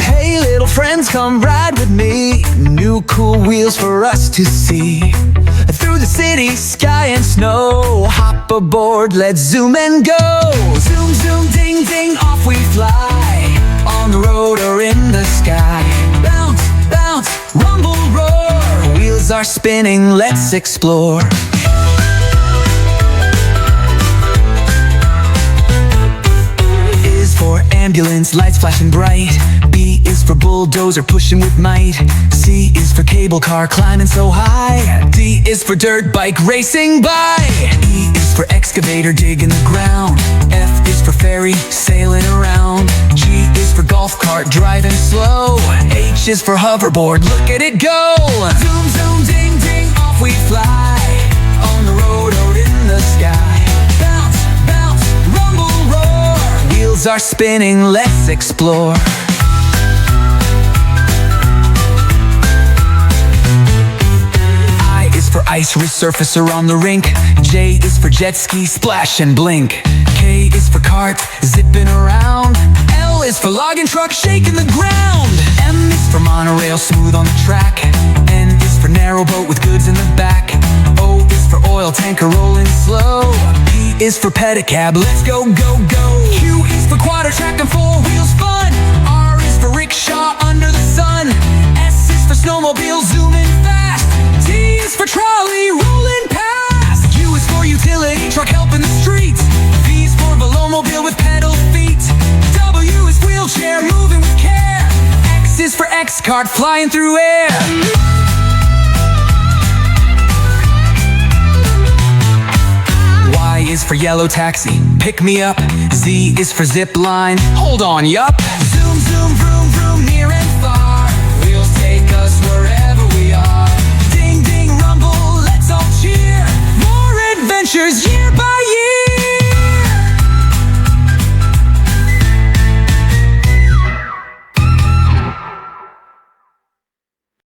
Hey little friends, come ride with me. New cool wheels for us to see. Through the city, sky and snow. Hop aboard, let's zoom and go. Zoom, zoom, ding, ding, off we fly. On the road or in the sky. Bounce, bounce, rumble, roar. Wheels are spinning, let's explore. For ambulance, lights flashing bright. B is for bulldozer, pushing with might. C is for cable car, climbing so high. D is for dirt bike, racing by. E is for excavator, digging the ground. F is for ferry, sailing around. G is for golf cart, driving slow. H is for hoverboard, look at it go. Zoom, zoom, ding, ding, off we fly. On the road or in the sky. Wheels are spinning, let's explore. I is for ice, resurfacer on the rink. J is for jet ski, splash and blink. K is for kart, zipping around. L is for logging truck, shaking the ground. M is for monorail, smooth on the track. N is for narrow boat with goods in the back. O is for oil tanker, rolling slow. P is for pedicab, let's go, go, go. Q is for quadra track and four wheels fun. R is for rickshaw under the sun. S is for snowmobile, zooming fast. T is for trolley, rolling past. U is for utility, truck helping the streets. V is for velomobile with pedal feet. W is wheelchair, moving with care. X is for X-cart, flying through air. Y is for yellow taxi, pick me up. Z is for zipline, hold on, yup. Zoom, zoom, vroom.